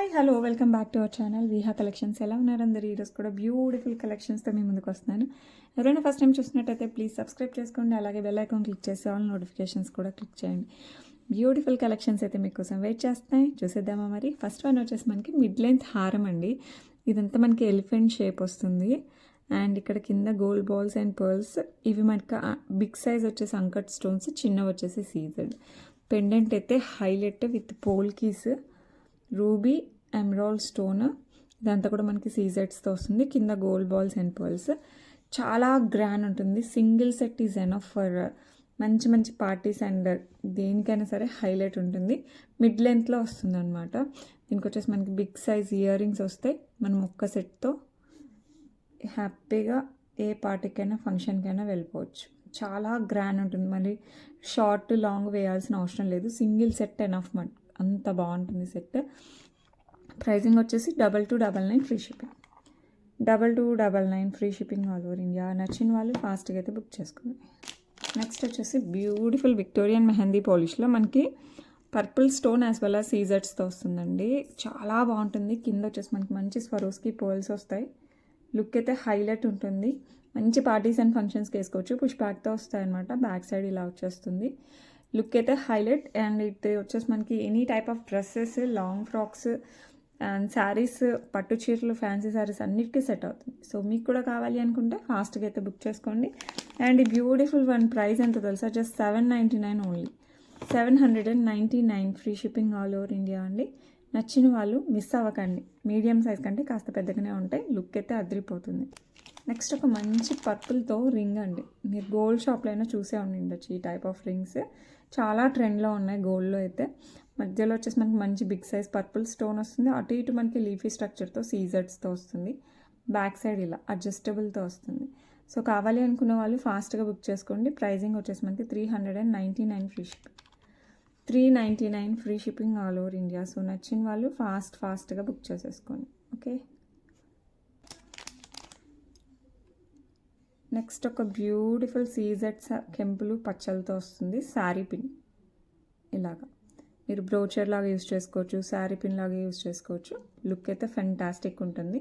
Hi hello welcome back to our channel Viha collections. ఎలా ఉన్నారు అందరు? ఈరోజు కూడా బ్యూటిఫుల్ కలెక్షన్స్తో మీ ముందుకు వస్తున్నాను. ఎవరైనా ఫస్ట్ టైం చూసినట్టయితే ప్లీజ్ సబ్స్క్రైబ్ చేసుకోండి, అలాగే బెల్ ఐకాన్ క్లిక్ చేసి ఆల్ నోటిఫికేషన్స్ కూడా క్లిక్ చేయండి. బ్యూటిఫుల్ కలెక్షన్స్ అయితే మీకోసం వెయిట్ చేస్తాయి. చూసేద్దామా మరి? ఫస్ట్ వన్ వచ్చేసి మనకి మిడ్ లెంత్ హారం అండి. ఇదంతా మనకి ఎలిఫెంట్ షేప్ వస్తుంది అండ్ ఇక్కడ కింద గోల్డ్ బాల్స్ అండ్ పర్ల్స్. ఇవి మనకి బిగ్ సైజ్ వచ్చేసి అంకట్ స్టోన్స్, చిన్నవి వచ్చేసి సీజెడ్. పెండెంట్ అయితే highlight with polkis, ruby, emerald stone. ఇదంతా కూడా మనకి సీజెట్స్తో వస్తుంది. కింద గోల్డ్ బాల్స్ అండ్ పర్ల్స్. చాలా గ్రాండ్ ఉంటుంది. Single set is enough for మంచి మంచి పార్టీస్ అండ్ దేనికైనా సరే హైలైట్ ఉంటుంది. మిడ్ లెంత్లో వస్తుంది అనమాట. దీనికి వచ్చేసి మనకి బిగ్ సైజ్ ఇయర్ రింగ్స్ వస్తాయి. మనం ఒక్క సెట్తో హ్యాపీగా ఏ పార్టీకైనా ఫంక్షన్కైనా వెళ్ళిపోవచ్చు. చాలా గ్రాండ్ ఉంటుంది. మళ్ళీ షార్ట్ లాంగ్ వేయాల్సిన అవసరం లేదు. సింగిల్ సెట్ ఎనఫ్ అంత బాగుంటుంది సెట్. ప్రైజింగ్ వచ్చేసి 2299 free shipping. 2299 free shipping all over India. నచ్చిన వాళ్ళు ఫాస్ట్గా అయితే బుక్ చేసుకోండి. నెక్స్ట్ వచ్చేసి బ్యూటిఫుల్ విక్టోరియన్ మెహందీ పాలిష్లో మనకి purple stone as well as సీజర్స్తో వస్తుందండి. చాలా బాగుంటుంది. కింద వచ్చేసి మనకి మంచి స్వరోస్కి పర్ల్స్ వస్తాయి. లుక్ అయితే హైలైట్ ఉంటుంది. మంచి పార్టీస్ అండ్ ఫంక్షన్స్కి వేసుకోవచ్చు. పుష్ బ్యాక్తో వస్తాయి అనమాట. బ్యాక్ సైడ్ ఇలా వచ్చేస్తుంది. లుక్ అయితే హైలైట్. అండ్ ఇది వచ్చేసి మనకి any type of dresses, long frocks and saris, పట్టు చీరలు, ఫ్యాన్సీ శారీస్ అన్నిటికీ సెట్ అవుతుంది. సో మీకు కూడా కావాలి అనుకుంటే ఫాస్ట్గా అయితే బుక్ చేసుకోండి. అండ్ ఈ బ్యూటిఫుల్ వన్ ప్రైస్ ఎంత తెలుసా? Just 799 only. 799 free shipping all over India అండి. నచ్చిన వాళ్ళు మిస్ అవ్వకండి. మీడియం సైజ్ కంటే కాస్త పెద్దగానే ఉంటాయి. లుక్ అయితే అదిరిపోతుంది. నెక్స్ట్ ఒక మంచి పర్పుల్తో రింగ్ అండి. మీరు గోల్డ్ షాప్లో అయినా చూసే ఉండొచ్చు ఈ టైప్ ఆఫ్ రింగ్స్. చాలా ట్రెండ్లో ఉన్నాయి గోల్డ్లో అయితే. మధ్యలో వచ్చేసి మనకి మంచి బిగ్ సైజ్ పర్పుల్ స్టోన్ వస్తుంది. అటు ఇటు మనకి లీఫీ స్ట్రక్చర్తో సీజెడ్స్తో వస్తుంది. బ్యాక్ సైడ్ ఇలా అడ్జస్టబుల్తో వస్తుంది. సో కావాలి అనుకున్న వాళ్ళు ఫాస్ట్గా బుక్ చేసుకోండి. ప్రైజింగ్ వచ్చేసి మనకి 399 free shipping. 399 free shipping all over India. So నచ్చిన వాళ్ళు ఫాస్ట్గా బుక్ చేసేసుకోండి. ఓకే. నెక్స్ట్ ఒక బ్యూటిఫుల్ సీజెట్స్ కెంపులు పచ్చలతో వస్తుంది. శారీ పిన్ ఇలాగా మీరు బ్రోచర్ లాగా యూజ్ చేసుకోవచ్చు, శారీ పిన్ లాగా యూజ్ చేసుకోవచ్చు. లుక్ అయితే ఫెంటాస్టిక్ ఉంటుంది.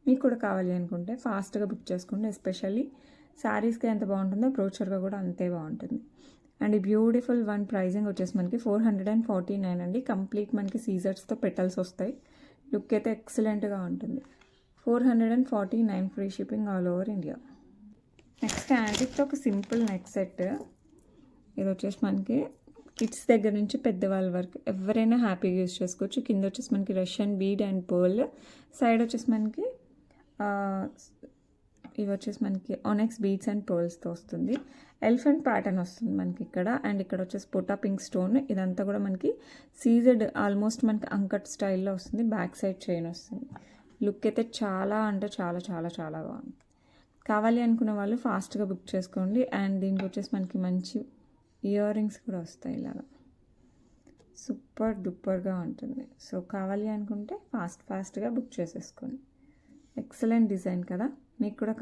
మీకు కూడా కావాలి అనుకుంటే ఫాస్ట్గా బుక్ చేసుకోండి. ఎస్పెషల్లీ శారీస్కి ఎంత బాగుంటుందో బ్రోచర్గా కూడా అంతే బాగుంటుంది. అండ్ ఈ బ్యూటిఫుల్ వన్ ప్రైజింగ్ వచ్చేసి మనకి 449 అండి. కంప్లీట్ మనకి సీజర్స్తో పెటల్స్ వస్తాయి. లుక్ అయితే ఎక్సలెంట్గా ఉంటుంది. 449 free shipping all over India. Next యాంటిక్తో ఒక సింపుల్ నెక్ సెట్. ఇది వచ్చేసి మనకి కిడ్స్ దగ్గర నుంచి పెద్దవాళ్ళ వరకు ఎవరైనా హ్యాపీగా యూజ్ చేసుకోవచ్చు. కింద వచ్చేసి మనకి Russian bead and pearl. Side వచ్చేసి మనకి ఇవి వచ్చేసి మనకి ఆనెక్స్ బీడ్స్ అండ్ పర్ల్స్తో వస్తుంది. ఎలిఫెంట్ ప్యాటర్న్ వస్తుంది మనకి ఇక్కడ. అండ్ ఇక్కడ వచ్చేసి పోటా పింక్ స్టోన్. ఇదంతా కూడా మనకి సీజెడ్ ఆల్మోస్ట్ మనకి అంకట్ స్టైల్లో వస్తుంది. బ్యాక్ సైడ్ చైన్ వస్తుంది. లుక్ అయితే చాలా అంటే చాలా చాలా చాలా బాగుంది. కావాలి అనుకున్న వాళ్ళు ఫాస్ట్గా బుక్ చేసుకోండి. అండ్ దీనికి వచ్చేసి మనకి మంచి ఇయర్ రింగ్స్ కూడా వస్తాయి ఇలాగా. సూపర్ డూపర్గా ఉంటుంది. సో కావాలి అనుకుంటే ఫాస్ట్గా బుక్ చేసేసుకోండి. ఎక్సలెంట్ డిజైన్ కదా. మీకు కూడా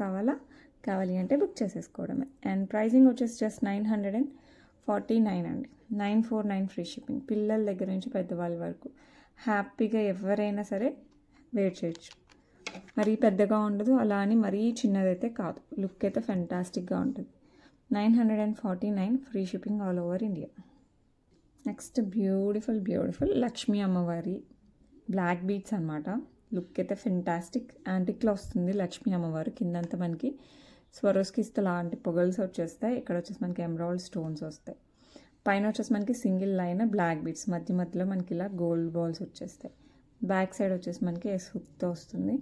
కావాలి అంటే బుక్ చేసేసుకోవడమే. అండ్ ప్రైజింగ్ వచ్చేసి జస్ట్ 949 అండి. 949 ఫ్రీ షిప్పింగ్. పిల్లల దగ్గర నుంచి పెద్దవాళ్ళ వరకు హ్యాపీగా ఎవరైనా సరే వేర్ చేయొచ్చు. మరీ పెద్దగా ఉండదు, అలా అని మరీ చిన్నదైతే కాదు. లుక్ అయితే ఫెంటాస్టిక్గా ఉంటుంది. 949 free shipping all over India. Next beautiful Lakshmi అమ్మవారి బ్లాక్ బీడ్స్ అనమాట. లుక్ అయితే ఫెంటాస్టిక్. యాంటిక్లో వస్తుంది లక్ష్మీ అమ్మవారు. కిందంతా మనకి స్వరోస్కిస్తో లాంటి పొగల్స్ వచ్చేస్తాయి. ఇక్కడ వచ్చేసి మనకి ఎమరాల్డ్ స్టోన్స్ వస్తాయి. పైన వచ్చేసి మనకి సింగిల్ లైన్ బ్లాక్ బీడ్స్, మధ్యలో మనకి ఇలా గోల్డ్ బాల్స్ వచ్చేస్తాయి. బ్యాక్ సైడ్ వచ్చేసి మనకి హుక్తో వస్తుంది.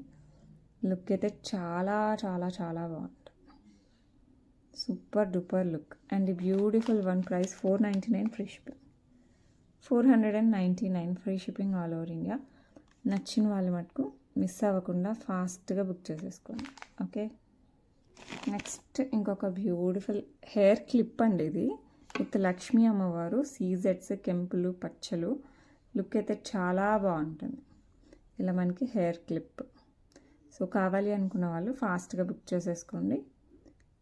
లుక్ అయితే చాలా చాలా చాలా బాగుంటుంది. Super duper look. అండ్ ఈ beautiful one price 499 free shipping. 499 free shipping all over India. నచ్చిన వాళ్ళు మటుకు మిస్ అవ్వకుండా ఫాస్ట్గా బుక్ చేసేసుకోండి. ఓకే. నెక్స్ట్ ఇంకొక బ్యూటిఫుల్ హెయిర్ క్లిప్ అండి. ఇది విత్ లక్ష్మీ అమ్మవారు, సీజెట్స్, కెంపులు, పచ్చలు. లుక్ అయితే చాలా బాగుంటుంది. ఇలా మనకి హెయిర్ క్లిప్. సో కావాలి అనుకున్న వాళ్ళు ఫాస్ట్గా బుక్ చేసేసుకోండి.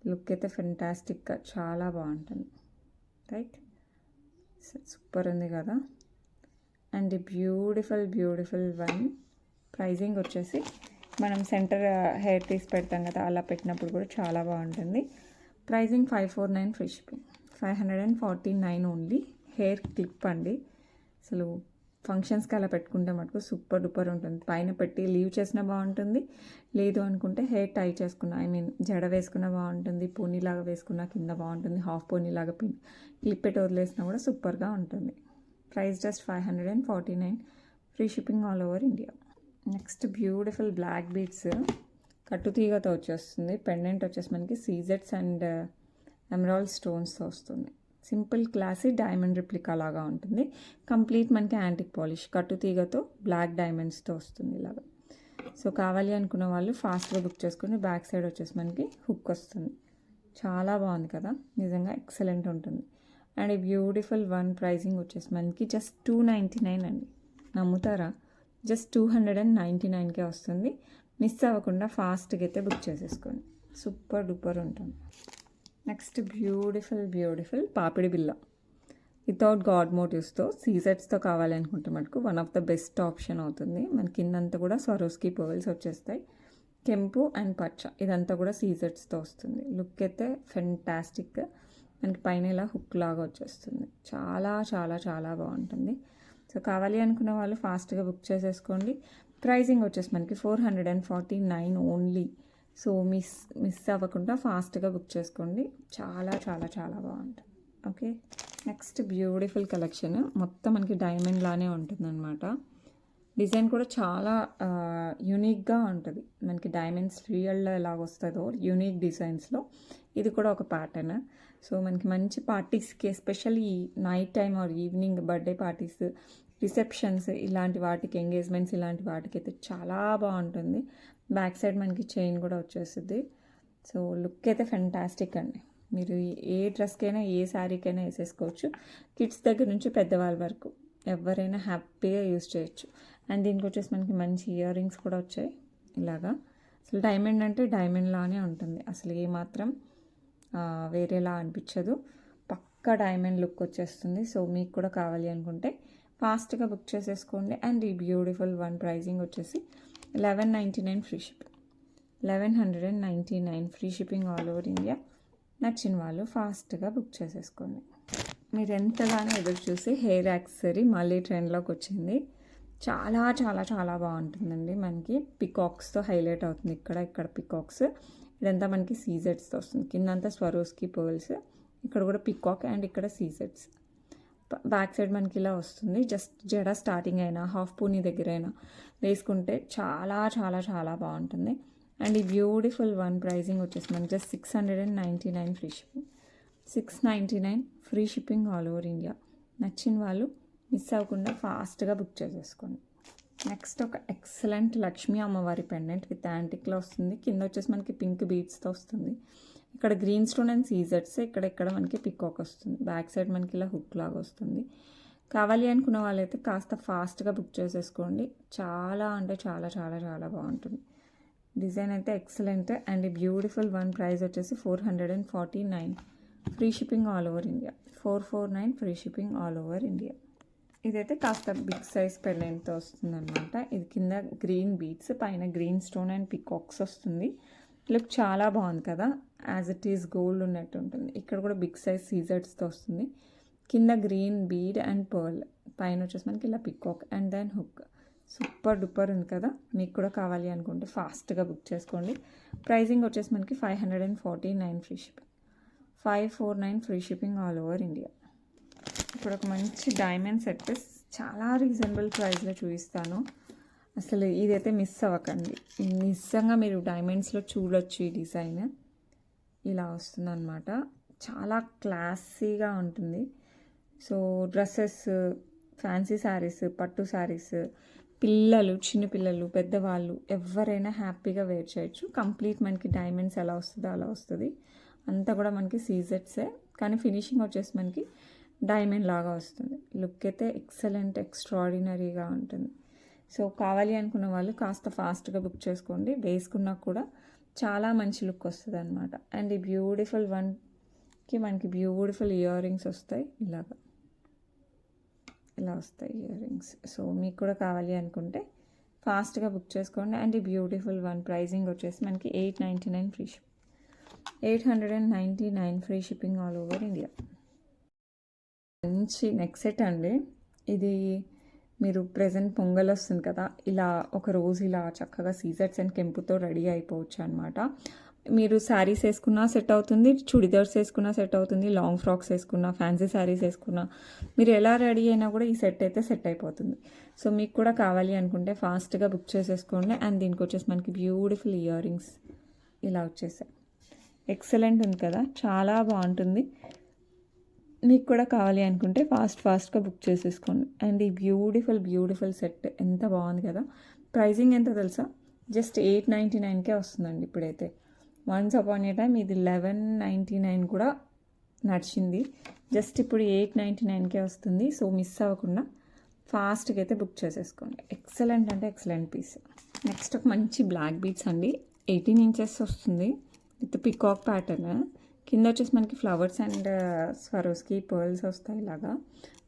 లుక్ అయితే ఫెంటాస్టిక్గా చాలా బాగుంటుంది. రైట్. సూపర్ ఉంది కదా. And beautiful one. ప్రైజింగ్ వచ్చేసి మనం సెంటర్ హెయిర్ తీసి పెడతాం కదా, అలా పెట్టినప్పుడు కూడా చాలా బాగుంటుంది. Pricing 549 free shipping. 549 only. Hair clip అండి. అసలు ఫంక్షన్స్కి అలా పెట్టుకుంటే మటుకు సూపర్ డూపర్ ఉంటుంది. పైన పెట్టి లీవ్ చేసినా బాగుంటుంది, లేదు అనుకుంటే హెయిర్ టై చేసుకున్న, జడ వేసుకున్న బాగుంటుంది, పోనీలాగా వేసుకున్న కింద బాగుంటుంది, హాఫ్ పోనీలాగా క్లిప్ పెట్టి వదిలేసినా కూడా సూపర్గా ఉంటుంది. Price just 549. Free shipping all over India. Next beautiful black beads కట్టుతీగతో వచ్చేస్తుంది. పెండెంట్ వచ్చేసి మనకి సీజెట్స్ అండ్ ఎమరాల్డ్ స్టోన్స్తో వస్తుంది. సింపుల్ క్లాసీ డైమండ్ రిప్లికా లాగా ఉంటుంది. కంప్లీట్ మనకి యాంటిక్ పాలిష్ కట్టుతీగతో బ్లాక్ డైమండ్స్తో వస్తుంది ఇలాగా. సో కావాలి అనుకున్న వాళ్ళు ఫాస్ట్గా బుక్ చేసుకుని బ్యాక్ సైడ్ వచ్చేసి మనకి హుక్ వస్తుంది. చాలా బాగుంది కదా, నిజంగా ఎక్సలెంట్ ఉంటుంది. అండ్ ఈ బ్యూటిఫుల్ వన్ ప్రైజింగ్ వచ్చేసి మనకి జస్ట్ 299 అండి. నమ్ముతారా? జస్ట్ 299కే వస్తుంది. మిస్ అవ్వకుండా ఫాస్ట్గా అయితే బుక్ చేసేసుకోండి. సూపర్ డూపర్ ఉంటుంది. నెక్స్ట్ బ్యూటిఫుల్ పాపిడి బిల్ల వితౌట్ గాడ్ మోటివ్స్తో సీజెట్స్తో కావాలి అనుకుంటే మటుకు one of the best option అవుతుంది. మన కిందంతా కూడా స్వరోస్కి పర్ల్స్ వచ్చేస్తాయి. కెంపు అండ్ పచ్చ ఇదంతా కూడా సీజెట్స్తో వస్తుంది. లుక్ అయితే ఫెంటాస్టిక్. మనకి పైన ఇలా హుక్ లాగా వచ్చేస్తుంది. చాలా బాగుంటుంది. సో కావాలి అనుకున్న వాళ్ళు ఫాస్ట్గా బుక్ చేసేసుకోండి. ప్రైజింగ్ వచ్చేసి మనకి 449 ఓన్లీ. సో మిస్ అవ్వకుండా ఫాస్ట్గా బుక్ చేసుకోండి. చాలా బాగుంటుంది. Okay, next beautiful collection. మొత్తం మనకి డైమండ్ లానే ఉంటుందన్నమాట. డిజైన్ కూడా చాలా యూనిక్గా ఉంటుంది. మనకి డైమండ్స్ రియల్లో ఎలాగ వస్తుందో యూనిక్ డిజైన్స్లో ఇది కూడా ఒక ప్యాటర్న్. సో మనకి మంచి పార్టీస్కి, especially night time or evening birthday parties, receptions ఇలాంటి వాటికి, ఎంగేజ్మెంట్స్ ఇలాంటి వాటికి అయితే చాలా బాగుంటుంది. బ్యాక్ సైడ్ మనకి చైన్ కూడా వచ్చేస్తుంది. సో లుక్ అయితే ఫెంటాస్టిక్ అండి. మీరు ఏ డ్రెస్కైనా ఏ శారీకైనా వేసేసుకోవచ్చు. కిడ్స్ దగ్గర నుంచి పెద్దవాళ్ళ వరకు ఎవరైనా హ్యాపీగా యూజ్ చేయొచ్చు. అండ్ దీనికి వచ్చేసి మనకి మంచి ఇయర్ రింగ్స్ కూడా వచ్చాయి ఇలాగా. అసలు డైమండ్ అంటే డైమండ్ లానే ఉంటుంది. అసలు ఏమాత్రం వేరేలా అనిపించదు. పక్కా డైమండ్ లుక్ వచ్చేస్తుంది. సో మీకు కూడా కావాలి అనుకుంటే ఫాస్ట్గా బుక్ చేసేసుకోండి. అండ్ ఈ బ్యూటిఫుల్ వన్ ప్రైజింగ్ వచ్చేసి 1199 free shipping. 1199 free shipping all over India. నచ్చిన వాళ్ళు ఫాస్ట్గా బుక్ చేసేసుకోండి. మీరు ఎంతగానో ఎదురు చూసి హెయిర్ యాక్సెసరీ మళ్ళీ ట్రెండ్లోకి వచ్చింది. చాలా బాగుంటుందండి. మనకి పికాక్స్తో హైలైట్ అవుతుంది. ఇక్కడ పికాక్స్, ఇదంతా మనకి సీజెట్స్తో వస్తుంది. కిందంతా స్వరోస్కి పర్ల్స్, ఇక్కడ కూడా పికాక్ అండ్ ఇక్కడ సీజెట్స్. బ్యాక్ సైడ్ మనకి ఇలా వస్తుంది. జస్ట్ జడ స్టార్టింగ్ అయినా హాఫ్ పూనీ దగ్గర అయినా వేసుకుంటే చాలా బాగుంటుంది. అండ్ ఈ బ్యూటిఫుల్ వన్ ప్రైజింగ్ వచ్చేసి మనకి just 699 free shipping. 699 free shipping all over India. నచ్చిన వాళ్ళు మిస్ అవ్వకుండా ఫాస్ట్గా బుక్ చేసేసుకోండి. నెక్స్ట్ ఒక ఎక్సలెంట్ లక్ష్మీ అమ్మవారి పెండెంట్ విత్ యాంటిక్లో వస్తుంది. కింద వచ్చేసి మనకి పింక్ బీడ్స్తో వస్తుంది. ఇక్కడ గ్రీన్ స్టోన్ అండ్ సీజెట్స్, ఇక్కడ మనకి పికాక్ వస్తుంది. బ్యాక్ సైడ్ మనకి ఇలా హుక్ లాగా వస్తుంది. కావాలి అనుకున్న వాళ్ళైతే కాస్త ఫాస్ట్గా బుక్ చేసేసుకోండి. చాలా బాగుంటుంది. డిజైన్ అయితే ఎక్సలెంట్. అండ్ ఈ బ్యూటిఫుల్ వన్ ప్రైస్ వచ్చేసి 449 free shipping all over India. 449 free shipping all over India. ఇదైతే కాస్త బిగ్ సైజ్ పెండెంట్తో వస్తుందన్నమాట. ఇది కింద గ్రీన్ బీడ్స్, పైన గ్రీన్ స్టోన్ అండ్ పికాక్స్ వస్తుంది. లుక్ చాలా బాగుంది కదా, యాజ్ ఇట్ ఈస్ గోల్డ్ ఉన్నట్టు ఉంటుంది. ఇక్కడ కూడా బిగ్ సైజ్ సీజర్స్తో వస్తుంది. కింద గ్రీన్ బీడ్ అండ్ పర్ల్, పైన వచ్చేసి మనకి ఇలా peacock and then hook. Super duper ఉంది కదా. మీకు కూడా కావాలి అనుకుంటే ఫాస్ట్గా బుక్ చేసుకోండి. ప్రైజింగ్ వచ్చేసి మనకి 549 free shipping. 549 free shipping all over India. ఇప్పుడు ఒక మంచి డైమండ్ సెట్ చాలా రీజనబుల్ ప్రైస్లో చూపిస్తాను. అసలు ఇదైతే మిస్ అవ్వకండి. నిజంగా మీరు డైమండ్స్లో చూడొచ్చు. ఈ డిజైన్ ఇలా వస్తుందన్నమాట. చాలా క్లాసీగా ఉంటుంది. సో డ్రెస్సెస్, ఫ్యాన్సీ శారీస్, పట్టు శారీస్, పిల్లలు, చిన్నపిల్లలు, పెద్దవాళ్ళు ఎవరైనా హ్యాపీగా వేర్ చేయొచ్చు. కంప్లీట్ మనకి డైమండ్స్ ఎలా వస్తుందో అలా వస్తుంది. అంతా కూడా మనకి సీజెట్సే, కానీ ఫినిషింగ్ వచ్చేసి మనకి డైమండ్ లాగా వస్తుంది. లుక్ అయితే ఎక్సలెంట్, ఎక్స్ట్రాడినరీగా ఉంటుంది. సో కావాలి అనుకున్న వాళ్ళు కాస్త ఫాస్ట్గా బుక్ చేసుకోండి. వేసుకున్నా కూడా చాలా మంచి లుక్ వస్తుంది అనమాట. అండ్ ఈ బ్యూటిఫుల్ వన్కి మనకి బ్యూటిఫుల్ ఇయర్ రింగ్స్ వస్తాయి ఇలాగా. ఇలా వస్తాయి ఇయర్ రింగ్స్. సో మీకు కూడా కావాలి అనుకుంటే ఫాస్ట్గా బుక్ చేసుకోండి. అండ్ ఈ బ్యూటిఫుల్ వన్ ప్రైజింగ్ వచ్చేసి మనకి 899 free ship, 899 free shipping all over India. మంచి నెక్ సెట్ అండి ఇది. మీరు ప్రెజెంట్ పొంగల్ వస్తుంది కదా, ఇలా ఒక రోజు ఇలా చక్కగా సీజర్స్ అండ్ కెంపుతో రెడీ అయిపోవచ్చు అనమాట. మీరు శారీస్ వేసుకున్నా సెట్ అవుతుంది, చుడిదార్స్ వేసుకున్నా సెట్ అవుతుంది, లాంగ్ ఫ్రాక్స్ వేసుకున్నా, ఫ్యాన్సీ శారీస్ వేసుకున్నా, మీరు ఎలా రెడీ అయినా కూడా ఈ సెట్ అయితే సెట్ అయిపోతుంది. సో మీకు కూడా కావాలి అనుకుంటే ఫాస్ట్గా బుక్ చేసేసుకోండి. అండ్ దీనికి వచ్చేసి మనకి బ్యూటిఫుల్ ఇయర్ రింగ్స్ ఇలా వచ్చేసాయి. ఎక్సలెంట్ ఉంది కదా, చాలా బాగుంటుంది. మీకు కూడా కావాలి అనుకుంటే ఫాస్ట్గా బుక్ చేసేసుకోండి. అండ్ ఈ బ్యూటిఫుల్ సెట్ ఎంత బాగుంది కదా. ప్రైజింగ్ ఎంత తెలుసా, జస్ట్ 899కే వస్తుందండి ఇప్పుడైతే. వన్స్ అపాన్ ఏ టైం ఇది 1199 కూడా నడిచింది, జస్ట్ ఇప్పుడు 899కే వస్తుంది. సో మిస్ అవ్వకుండా ఫాస్ట్గా అయితే బుక్ చేసేసుకోండి. ఎక్సలెంట్ అంటే ఎక్సలెంట్ పీస్. నెక్స్ట్ ఒక మంచి బ్లాక్ బీట్స్ అండి, 18 ఇంచెస్ వస్తుంది విత్ పికాక్ ప్యాటర్న్. కింద వచ్చేసి మనకి ఫ్లవర్స్ అండ్ స్వరోస్కి పర్ల్స్ వస్తాయి ఇలాగా.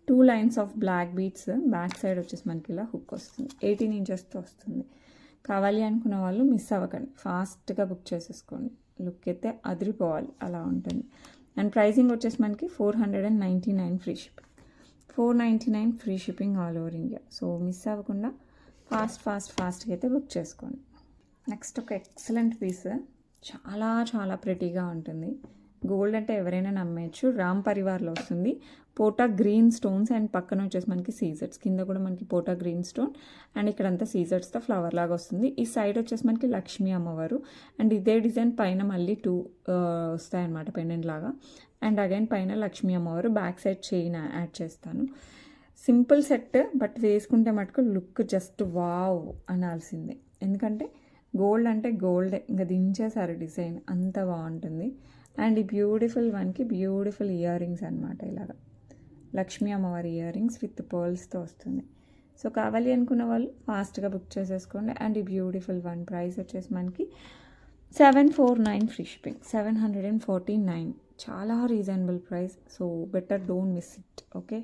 2 lines of black beads, back side వచ్చేసి మనకి ఇలా హుక్ వస్తుంది. 18 ఇంచెస్తో వస్తుంది. కావాలి అనుకున్న వాళ్ళు మిస్ అవ్వకండి, ఫాస్ట్గా బుక్ చేసేసుకోండి. లుక్ అయితే అదిరిపోవాలి అలా ఉంటుంది. అండ్ ప్రైజింగ్ వచ్చేసి మనకి 499 free shipping, 499 free shipping all over India. So miss అవ్వకుండా ఫాస్ట్గా అయితే బుక్ చేసుకోండి. నెక్స్ట్ ఒక ఎక్సలెంట్ పీస్, చాలా ప్రెటీగా ఉంటుంది. గోల్డ్ అంటే ఎవరైనా నమ్మేయచ్చు. రామ్ పరివార్లో వస్తుంది. పోటా గ్రీన్ స్టోన్స్ అండ్ పక్కన వచ్చేసి మనకి సీజర్స్, కింద కూడా మనకి పోటా గ్రీన్ స్టోన్ అండ్ ఇక్కడంతా సీజర్స్తో ఫ్లవర్ లాగా వస్తుంది. ఈ సైడ్ వచ్చేసి మనకి లక్ష్మీ అమ్మవారు అండ్ ఇదే డిజైన్ పైన మళ్ళీ 2 వస్తాయన్నమాట పెండెంట్ లాగా. అండ్ అగైన్ పైన లక్ష్మీ అమ్మవారు, బ్యాక్ సైడ్ చైన్ యాడ్ చేస్తాను. సింపుల్ సెట్, బట్ వేసుకుంటే మటుకు లుక్ జస్ట్ వావ్ అనాల్సిందే. ఎందుకంటే గోల్డ్ అంటే గోల్డే, ఇంకా దించేసారు డిజైన్, అంత బాగుంటుంది. అండ్ ఈ బ్యూటిఫుల్ వన్కి బ్యూటిఫుల్ ఇయర్ రింగ్స్ అనమాట, ఇలాగా లక్ష్మీ అమ్మవారి ఇయర్ రింగ్స్ విత్ పర్ల్స్తో వస్తుంది. సో కావాలి అనుకున్న వాళ్ళు ఫాస్ట్గా బుక్ చేసేసుకోండి. అండ్ ఈ బ్యూటిఫుల్ వన్ ప్రైస్ వచ్చేసి మనకి 749 ఫ్రీ షిప్పింగ్, 749, చాలా reasonable price. So better don't miss it. Okay,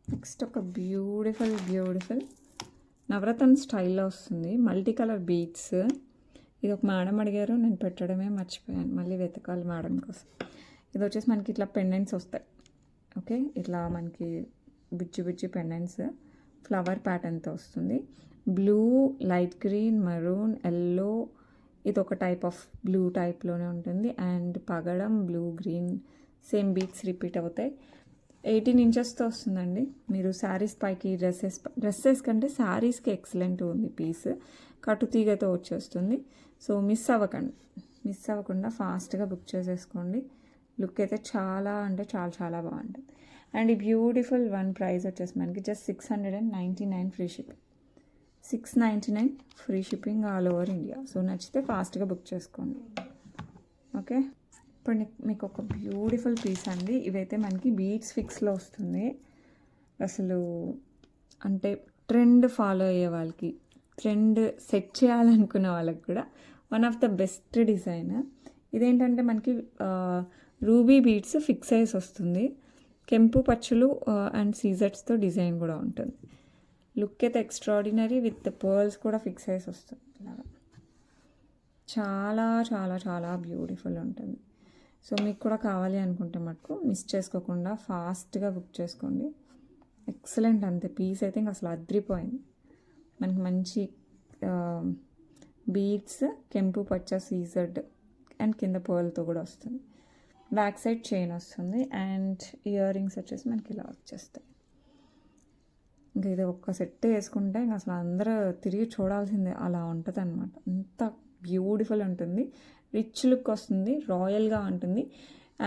next ఒక బ్యూటిఫుల్ నవరత్న స్టైల్లో వస్తుంది, మల్టీ కలర్ బీడ్స్. ఇది ఒక మేడం అడిగారు, నేను పెట్టడమే మర్చిపోయాను, మళ్ళీ వెతకాలి మేడం కోసం. ఇది వచ్చేసి మనకి ఇట్లా పెండెంట్స్ వస్తాయి. ఓకే, ఇట్లా మనకి బుజ్జి పెండెంట్స్ ఫ్లవర్ ప్యాటర్న్తో వస్తుంది. Blue, light green, maroon, yellow, ఇది ఒక టైప్ ఆఫ్ బ్లూ టైప్లోనే ఉంటుంది. అండ్ పగడం blue green, same beads repeat అవుతాయి. 18 ఇంచెస్తో వస్తుందండి. మీరు శారీస్ పైకి డ్రెస్సెస్ కంటే శారీస్కి ఎక్సలెంట్ ఉంది పీస్, కట్టుతీగతో వచ్చేస్తుంది. సో మిస్ అవ్వకుండా ఫాస్ట్గా బుక్ చేసేసుకోండి. లుక్ అయితే చాలా అంటే చాలా బాగుంటుంది. అండ్ ఈ బ్యూటిఫుల్ వన్ ప్రైస్ వచ్చేసి మనకి just 699 free shipping, 699 free shipping all over India. So నచ్చితే ఫాస్ట్గా బుక్ చేసుకోండి. ఓకే, ఇప్పుడు మీకు ఒక బ్యూటిఫుల్ పీస్ అండి. ఇవైతే మనకి బీడ్స్ ఫిక్స్లో వస్తుంది. అసలు అంటే ట్రెండ్ ఫాలో అయ్యే వాళ్ళకి, ట్రెండ్ సెట్ చేయాలనుకునే వాళ్ళకి కూడా one of the best design. ఇదేంటంటే మనకి రూబీ బీడ్స్ ఫిక్స్ అయ్యేసి వస్తుంది, కెంపు పచ్చులు అండ్ సీజర్స్తో డిజైన్ కూడా ఉంటుంది. లుక్ అయితే ఎక్స్ట్రాడినరీ విత్ పర్ల్స్ కూడా ఫిక్స్ అయ్యేసి వస్తుంది. ఇలాగా చాలా బ్యూటిఫుల్ ఉంటుంది. సో మీకు కూడా కావాలి అనుకుంటే మటుకు మిస్ చేసుకోకుండా ఫాస్ట్గా బుక్ చేసుకోండి. ఎక్సలెంట్ అంతే, పీస్ అయితే ఇంకా అసలు అద్రిపోయింది. మనకి మంచి బీడ్స్, కెంపు పచ్చ సీజర్డ్ అండ్ కింద పర్ల్తో కూడా వస్తుంది. బ్యాక్ సైడ్ చైన్ వస్తుంది అండ్ ఇయర్ రింగ్స్ వచ్చేసి మనకి ఇలా వచ్చేస్తాయి. ఇంకా ఇది ఒక్క సెట్ వేసుకుంటే ఇంకా అసలు అందరూ తిరిగి చూడాల్సిందే, అలా ఉంటుంది అనమాట. అంత బ్యూటిఫుల్ ఉంటుంది, రిచ్ లుక్ వస్తుంది, రాయల్గా ఉంటుంది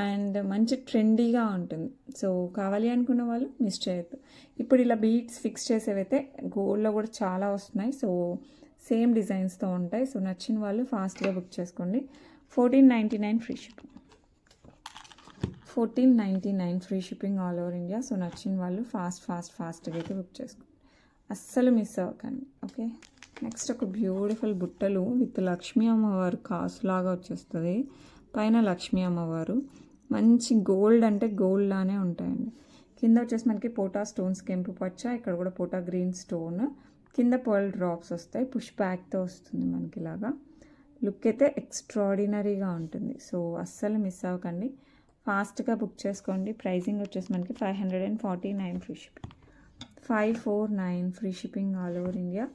అండ్ మంచి ట్రెండీగా ఉంటుంది. సో కావాలి అనుకున్న వాళ్ళు మిస్ చేయొద్దు. ఇప్పుడు ఇలా బీడ్స్ ఫిక్స్ చేసేవైతే గోల్డ్లో కూడా చాలా వస్తున్నాయి. సో సేమ్ డిజైన్స్తో ఉంటాయి. సో నచ్చిన వాళ్ళు ఫాస్ట్గా బుక్ చేసుకోండి. 1499 free shipping, 1499 free shipping all over India. So నచ్చిన వాళ్ళు ఫాస్ట్గా అయితే బుక్ చేసుకోండి, అస్సలు మిస్ అవ్వకండి. ఓకే, నెక్స్ట్ ఒక బ్యూటిఫుల్ బుట్టలు విత్ లక్ష్మీ అమ్మవారు కాసులాగా వచ్చేస్తుంది. పైన లక్ష్మీ అమ్మవారు మంచి గోల్డ్ అంటే గోల్డ్ లానే ఉంటాయండి. కింద వచ్చేసి మనకి పోటా స్టోన్స్ కెంపు పచ్చ, ఇక్కడ కూడా పోటా గ్రీన్ స్టోన్, కింద పర్ల్ డ్రాప్స్ వస్తాయి, పుష్ బ్యాక్తో వస్తుంది మనకి ఇలాగా. లుక్ అయితే ఎక్స్ట్రాడినరీగా ఉంటుంది. సో అస్సలు మిస్ అవ్వకండి, ఫాస్ట్గా బుక్ చేసుకోండి. ప్రైజింగ్ వచ్చేసి మనకి 549 free shipping, 549 free shipping all over India.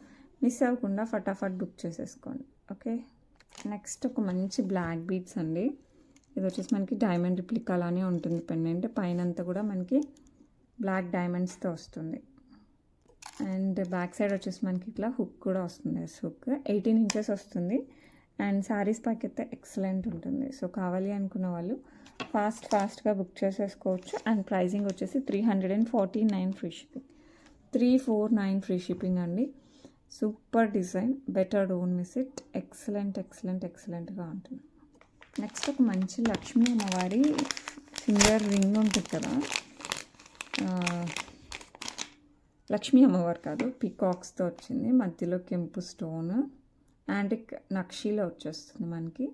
Miss అవ్వకుండా ఫటాఫట్ బుక్ చేసేసుకోండి. ఓకే, నెక్స్ట్ ఒక మంచి బ్లాక్ బీడ్స్ అండి. ఇది వచ్చేసి మనకి డైమండ్ రిప్లిక్ అలానే ఉంటుంది పెండెంట్, పైన అంతా కూడా మనకి బ్లాక్ డైమండ్స్తో వస్తుంది. అండ్ బ్యాక్ సైడ్ వచ్చేసి మనకి ఇట్లా హుక్ కూడా వస్తుంది. హుక్ 18 ఇంచెస్ వస్తుంది. అండ్ శారీస్ ప్యాక్ అయితే ఎక్సలెంట్ ఉంటుంది. సో కావాలి అనుకున్న వాళ్ళు ఫాస్ట్గా బుక్ చేసేసుకోవచ్చు. అండ్ ప్రైజింగ్ వచ్చేసి 349 ఫ్రీ షిప్పింగ్, 349 ఫ్రీ షిప్పింగ్ అండి. Super design, better don't miss it. ఎక్సలెంట్గా ఉంటుంది. నెక్స్ట్ ఒక మంచి లక్ష్మీ అమ్మవారి ఫింగర్ రింగ్ ఉంటుంది కదా, లక్ష్మీ అమ్మవారు కాదు, పికాక్స్తో వచ్చింది, మధ్యలో కెంపు స్టోన్, యాంటిక్ నక్షీలో వచ్చేస్తుంది మనకి.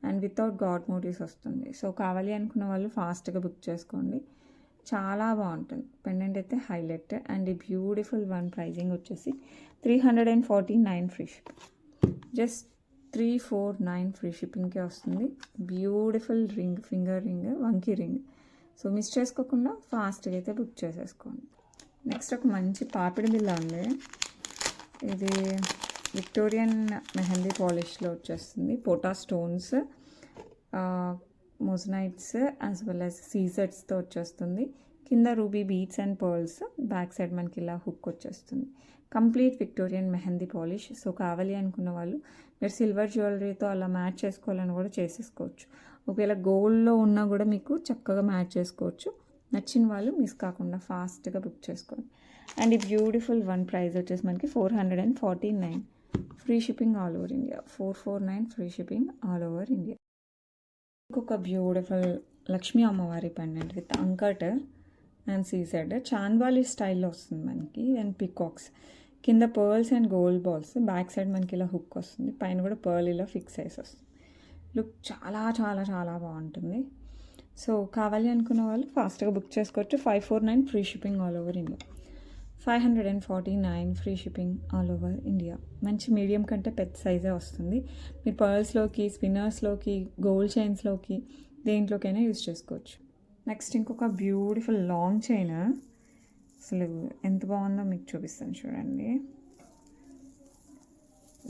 అండ్ వితౌట్ గాడ్ మోటివ్స్ వస్తుంది. సో కావాలి అనుకున్న వాళ్ళు ఫాస్ట్గా బుక్ చేసుకోండి, చాలా బాగుంటుంది. పెండెంట్ అయితే హైలైట్. అండ్ ఈ బ్యూటిఫుల్ వన్ ప్రైజింగ్ వచ్చేసి 349 ఫ్రీ షిప్పింగ్, జస్ట్ 349 ఫ్రీ షిప్పింగ్కే వస్తుంది. బ్యూటిఫుల్ రింగ్, ఫింగర్ రింగ్, వంకీ రింగ్. సో మిస్ చేసుకోకుండా ఫాస్ట్గా అయితే బుక్ చేసేసుకోండి. నెక్స్ట్ ఒక మంచి పాపిడి బిల్ల ఉంది. ఇది విక్టోరియన్ మెహందీ పాలిష్లో వచ్చేస్తుంది, పోటా stones, moissanites as well as సీజర్స్తో వచ్చేస్తుంది. కింద ruby beads and pearls, back side మనకి ఇలా హుక్ వచ్చేస్తుంది. Complete Victorian mehndi polish. So కావాలి అనుకున్న వాళ్ళు మీరు సిల్వర్ జ్యువెలరీతో అలా మ్యాచ్ చేసుకోవాలని కూడా చేసేసుకోవచ్చు. ఒకవేళ గోల్డ్లో ఉన్నా కూడా మీకు చక్కగా మ్యాచ్ చేసుకోవచ్చు. నచ్చిన వాళ్ళు మిస్ కాకుండా ఫాస్ట్గా బుక్ చేసుకోండి. అండ్ ఈ బ్యూటిఫుల్ వన్ ప్రైస్ వచ్చేసి మనకి 449 free shipping all over India, 449 free shipping all over India. ఇంకొక బ్యూటిఫుల్ లక్ష్మీ అమ్మవారి pendant with uncut and CZ, chandbali స్టైల్లో వస్తుంది మనకి. అండ్ పికాక్స్, కింద pearls and gold balls, back side మనకి ఇలా హుక్ వస్తుంది, పైన కూడా పర్ల్ ఇలా ఫిక్స్ అయ్యి వస్తుంది. లుక్ చాలా బాగుంటుంది. సో కావాలి అనుకున్న వాళ్ళు ఫాస్ట్గా బుక్ చేసుకోవచ్చు. 549 free shipping all over India, 549 free shipping all over India. మంచి మీడియం కంటే పెద్ద సైజే వస్తుంది. మీరు పర్ల్స్లోకి, స్పిన్నర్స్లోకి, గోల్డ్ చైన్స్లోకి, దేంట్లోకైనా యూజ్ చేసుకోవచ్చు. నెక్స్ట్ ఇంకొక బ్యూటిఫుల్ లాంగ్ చైన్, అసలు ఎంత బాగుందో మీకు చూపిస్తాను చూడండి.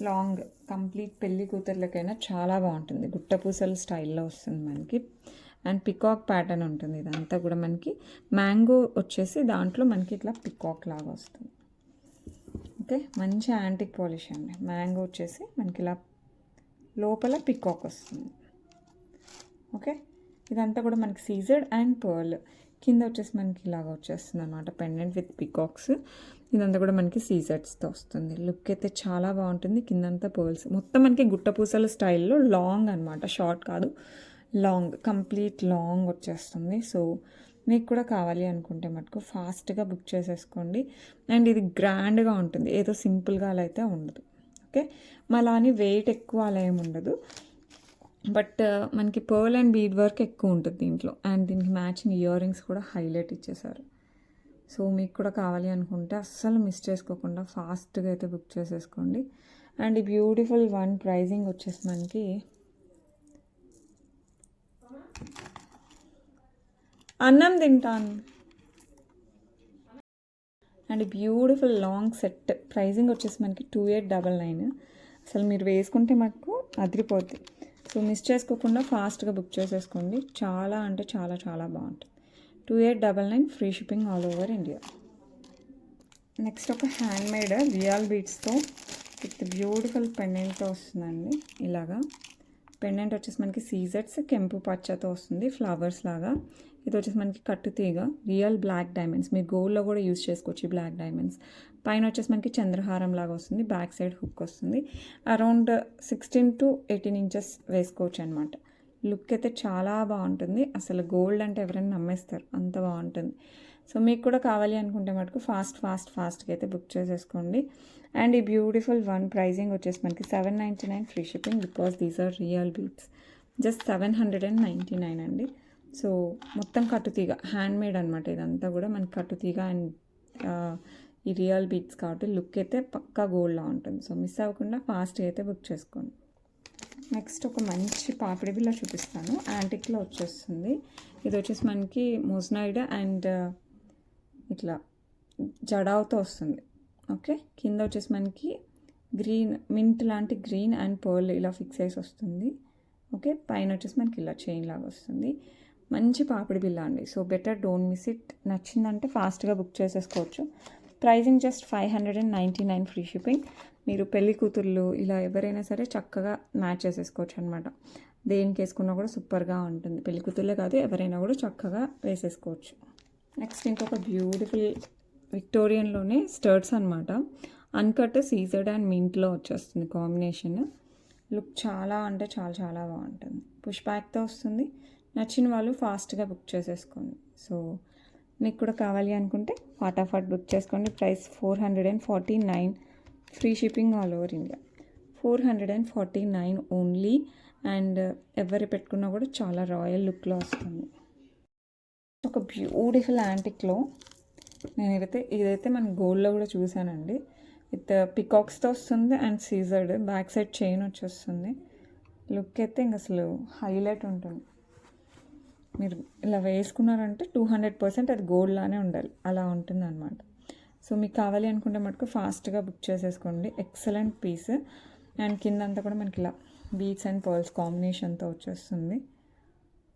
లాంగ్, కంప్లీట్ పెళ్లి కూతుర్లకైనా చాలా బాగుంటుంది. గుట్టపూసల స్టైల్లో వస్తుంది మనకి. అండ్ పికాక్ ప్యాటర్న్ ఉంటుంది. ఇదంతా కూడా మనకి మ్యాంగో వచ్చేసి దాంట్లో మనకి ఇట్లా పికాక్ లాగా వస్తుంది. ఓకే, మంచి యాంటిక్ పాలిష్ అండి. మ్యాంగో వచ్చేసి మనకి ఇలా లోపల పికాక్ వస్తుంది. ఓకే, ఇదంతా కూడా మనకి సీజర్డ్ అండ్ పర్ల్, కింద వచ్చేసి మనకి ఇలాగ వచ్చేస్తుంది అనమాట పెండెంట్ విత్ పికాక్స్. ఇదంతా కూడా మనకి సీజర్డ్స్తో వస్తుంది. లుక్ అయితే చాలా బాగుంటుంది. కిందంతా పర్ల్స్, మొత్తం మనకి గుట్టపూసల స్టైల్లో లాంగ్ అనమాట, షార్ట్ కాదు, లాంగ్, కంప్లీట్ లాంగ్ వచ్చేస్తుంది. సో మీకు కూడా కావాలి అనుకుంటే మటుకు ఫాస్ట్గా బుక్ చేసేసుకోండి. అండ్ ఇది గ్రాండ్గా ఉంటుంది, ఏదో సింపుల్గా అలా అయితే ఉండదు. ఓకే, మళ్ళీ అని వెయిట్ ఎక్కువ అలా ఏమి ఉండదు. బట్ మనకి పర్ల్ అండ్ బీడ్ వర్క్ ఎక్కువ ఉంటుంది దీంట్లో. అండ్ దీనికి మ్యాచింగ్ ఇయర్ రింగ్స్ కూడా హైలైట్ ఇచ్చేసారు. సో మీకు కూడా కావాలి అనుకుంటే అస్సలు మిస్ చేసుకోకుండా ఫాస్ట్గా అయితే బుక్ చేసేసుకోండి. అండ్ ఈ బ్యూటిఫుల్ వన్ ప్రైజింగ్ వచ్చేసి మనకి అన్నం తింటాను. And beautiful long set pricing వచ్చేసి మనకి 2899. అసలు మీరు వేసుకుంటే మాకు అదిరిపోద్ది. సో మిస్ చేసుకోకుండా ఫాస్ట్గా బుక్ చేసేసుకోండి. చాలా అంటే చాలా బాగుంటుంది. 2899 free shipping all over India. Next ఒక హ్యాండ్మేడ్ రియల్ బీడ్స్తో విత్ బ్యూటిఫుల్ పెండెంట్తో వస్తుందండి. ఇలాగా పెండెంట్ వచ్చేసి మనకి సీజర్స్ కెంపు పచ్చతో వస్తుంది, ఫ్లవర్స్ లాగా. ఇది వచ్చేసి మనకి కట్టు తీగ, రియల్ బ్లాక్ డైమండ్స్, మీరు గోల్డ్లో కూడా యూజ్ చేసుకోవచ్చు బ్లాక్ డైమండ్స్. పైన వచ్చేసి మనకి చంద్రహారం లాగా వస్తుంది, బ్యాక్ సైడ్ హుక్ వస్తుంది. అరౌండ్ 16 to 18 ఇంచెస్ వేసుకోవచ్చు అనమాట. లుక్ అయితే చాలా బాగుంటుంది. అసలు గోల్డ్ అంటే ఎవరైనా నమ్మేస్తారు, అంత బాగుంటుంది. సో మీకు కూడా కావాలి అనుకుంటే మటుకు ఫాస్ట్గా అయితే బుక్ చేసేసుకోండి. అండ్ ఈ బ్యూటిఫుల్ వన్ ప్రైజింగ్ వచ్చేసి మనకి 799 free shipping, because these are real beads. Just 799 అండి. సో మొత్తం కట్టుతీగ హ్యాండ్మేడ్ అనమాట. ఇదంతా కూడా మనకి కట్టుతీగ అండ్ ఈ రియల్ బీట్స్ కాబట్టి లుక్ అయితే పక్కా గోల్డ్లా ఉంటుంది. సో మిస్ అవ్వకుండా ఫాస్ట్గా అయితే బుక్ చేసుకోండి. నెక్స్ట్ ఒక మంచి పాపిడి బిళ్ళ చూపిస్తాను. యాంటిక్లో వచ్చేస్తుంది. ఇది వచ్చేసి మనకి మోజనైడ్ అండ్ ఇట్లా జడావుతో వస్తుంది. ఓకే, కింద వచ్చేసి మనకి గ్రీన్ మింట్ లాంటి గ్రీన్ అండ్ పర్ల్ ఇలా ఫిక్స్ చేసి వస్తుంది. ఓకే, పైన వచ్చేసి మనకి ఇలా చైన్ లాగా వస్తుంది. మంచి పాపిడి బిల్ల అండి. So better don't miss it. నచ్చిందంటే ఫాస్ట్గా బుక్ చేసేసుకోవచ్చు. Pricing just 599 free shipping. మీరు పెళ్లి కూతుర్లు ఇలా ఎవరైనా సరే చక్కగా మ్యాచ్ చేసేసుకోవచ్చు అనమాట. దేనికి వేసుకున్నా కూడా సూపర్గా ఉంటుంది. పెళ్లి కూతుర్లే కాదు, ఎవరైనా కూడా చక్కగా వేసేసుకోవచ్చు. నెక్స్ట్ ఇంకొక బ్యూటిఫుల్ విక్టోరియన్లోనే స్టర్ట్స్ అనమాట. అన్కట్ సీజర్డ్ అండ్ మింట్లో వచ్చేస్తుంది కాంబినేషన్. లుక్ చాలా అంటే చాలా చాలా బాగుంటుంది. పుష్ బ్యాక్తో వస్తుంది. నచ్చిన వాళ్ళు ఫాస్ట్గా బుక్ చేసేసుకోండి. సో మీకు కూడా కావాలి అనుకుంటే ఫటాఫట్ బుక్ చేసుకోండి. Price 449 free shipping all over India. 449 only. And ఎవరు పెట్టుకున్నా కూడా చాలా రాయల్ లుక్లో వస్తుంది. ఒక బ్యూటిఫుల్ యాంటిక్లో ఇదైతే మన గోల్డ్లో కూడా చూసానండి. విత్ పికాక్స్తో వస్తుంది అండ్ సీజర్డ్ బ్యాక్ సైడ్ చైన్ వచ్చేస్తుంది. లుక్ అయితే ఇంక అసలు హైలైట్ ఉంటుంది. మీరు ఇలా వేసుకున్నారంటే 200% అది గోల్డ్లానే ఉండాలి, అలా ఉంటుంది అనమాట. సో మీకు కావాలి అనుకుంటే మటుకు ఫాస్ట్గా బుక్ చేసేసుకోండి. Excellent piece. అండ్ కింద అంతా కూడా మనకి ఇలా బీట్స్ అండ్ పర్ల్స్ కాంబినేషన్తో వచ్చేస్తుంది.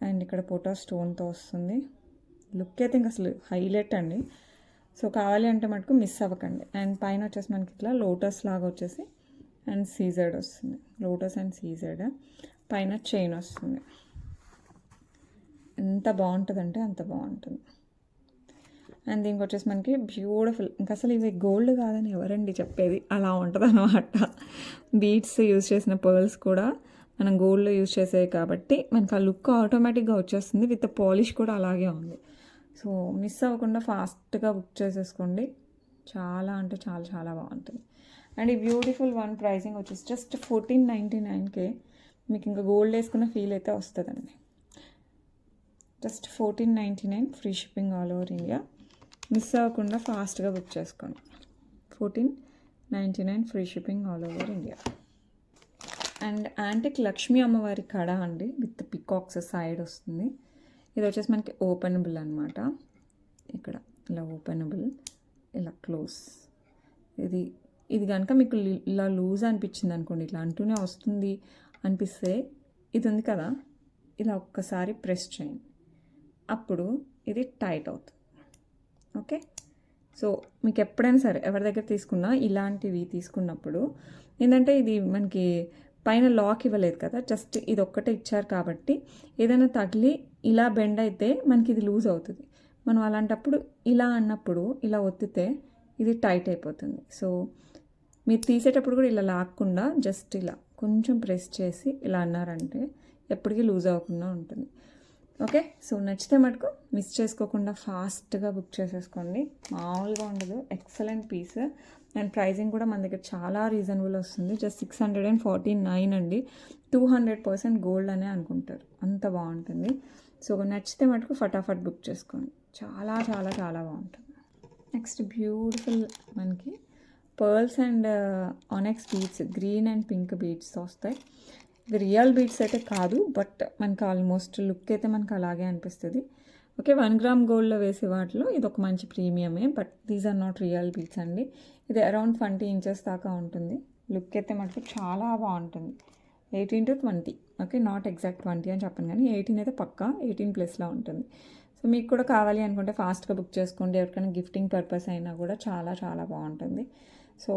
అండ్ ఇక్కడ పోటో స్టోన్తో వస్తుంది. లుక్ అయితే ఇంక అసలు హైలైట్ అండి. సో కావాలి అంటే మటుకు మిస్ అవ్వకండి. అండ్ పైన వచ్చేసి మనకి ఇట్లా లోటస్ లాగా వచ్చేసి అండ్ సీజర్డ్ వస్తుంది. లోటస్ అండ్ సీజర్డ్ పైన చైన్ వస్తుంది. ఎంత బాగుంటుందంటే అంత బాగుంటుంది. అండ్ దీనికి వచ్చేసి మనకి బ్యూటిఫుల్, ఇంకా అసలు ఇవి గోల్డ్ కాదని ఎవరండి చెప్పేది, అలా ఉంటుంది అనమాట. బీడ్స్ యూజ్ చేసిన పర్ల్స్ కూడా మనం గోల్డ్లో యూజ్ చేసేవి కాబట్టి మనకు ఆ లుక్ ఆటోమేటిక్గా వచ్చేస్తుంది. విత్ పాలిష్ కూడా అలాగే ఉంది. సో మిస్ అవ్వకుండా ఫాస్ట్గా బుక్ చేసేసుకోండి. చాలా అంటే చాలా చాలా బాగుంటుంది. అండ్ ఈ బ్యూటిఫుల్ వన్ ప్రైసింగ్ వచ్చేసి జస్ట్ 1499కే మీకు ఇంకా గోల్డ్ వేసుకున్న ఫీల్ అయితే వస్తుందండి. Just 1499 free shipping all over India. Miss అవ్వకుండా ఫాస్ట్గా బుక్ చేసుకోండి. 1499 free shipping all over India. And antique Lakshmi అమ్మవారి కడ అండి, విత్ పికాక్స్ సైడ్ వస్తుంది. ఇది వచ్చేసి మనకి ఓపెనబుల్ అనమాట. ఇక్కడ ఇలా ఓపెనబుల్, ఇలా క్లోజ్. ఇది కనుక మీకు ఇలా లూజ్ అనిపించింది అనుకోండి, ఇట్లా అంటూనే వస్తుంది అనిపిస్తే ఇది ఉంది కదా, ఇలా ఒక్కసారి ప్రెస్ చేయండి, అప్పుడు ఇది టైట్ అవుతుంది. ఓకే, సో మీకు ఎప్పుడైనా సరే ఎవరి దగ్గర తీసుకున్నా ఇలాంటివి తీసుకున్నప్పుడు ఏంటంటే ఇది మనకి పైన లాక్ ఇవ్వలేదు కదా, జస్ట్ ఇది ఒక్కటే ఇచ్చారు కాబట్టి ఏదైనా తగిలి ఇలా బెండ్ అయితే మనకి ఇది లూజ్ అవుతుంది. మనం అలాంటప్పుడు ఇలా అన్నప్పుడు ఇలా ఒత్తితే ఇది టైట్ అయిపోతుంది. సో మీరు తీసేటప్పుడు కూడా ఇలా లాక్కుండా జస్ట్ ఇలా కొంచెం ప్రెస్ చేసి ఇలా అన్నారంటే ఎప్పటికీ లూజ్ అవ్వకుండా ఉంటుంది. ఓకే, సో నచ్చితే మటుకు మిస్ చేసుకోకుండా ఫాస్ట్గా బుక్ చేసేసుకోండి. మామూలుగా ఉండదు, ఎక్సలెంట్ పీస్. అండ్ ప్రైజింగ్ కూడా మన దగ్గర చాలా రీజనబుల్ వస్తుంది. జస్ట్ 649 అండి. 200% గోల్డ్ అనే అనుకుంటారు, అంత బాగుంటుంది. సో నచ్చితే మటుకు ఫటాఫట్ బుక్ చేసుకోండి. చాలా చాలా చాలా బాగుంటుంది. నెక్స్ట్ బ్యూటిఫుల్ మనకి pearls and ఆనెక్స్ beads, green and pink beads వస్తాయి. ఇది రియల్ బీడ్స్ అయితే కాదు, బట్ మనకి ఆల్మోస్ట్ లుక్ అయితే మనకు అలాగే అనిపిస్తుంది. ఓకే, 1 గ్రామ్ గోల్డ్లో వేసే వాటిలో ఇది ఒక మంచి ప్రీమియమే, but these are not real beads అండి. ఇది అరౌండ్ 20 ఇంచెస్ దాకా ఉంటుంది. లుక్ అయితే మనకి చాలా బాగుంటుంది. 18 to 20, ఓకే, నాట్ ఎగ్జాక్ట్ 20 అని చెప్పను, కానీ 18 అయితే పక్కా 18+లో ఉంటుంది. సో మీకు కూడా కావాలి అనుకుంటే ఫాస్ట్గా బుక్ చేసుకోండి. ఎవరికైనా గిఫ్టింగ్ పర్పస్ అయినా కూడా చాలా చాలా బాగుంటుంది. సో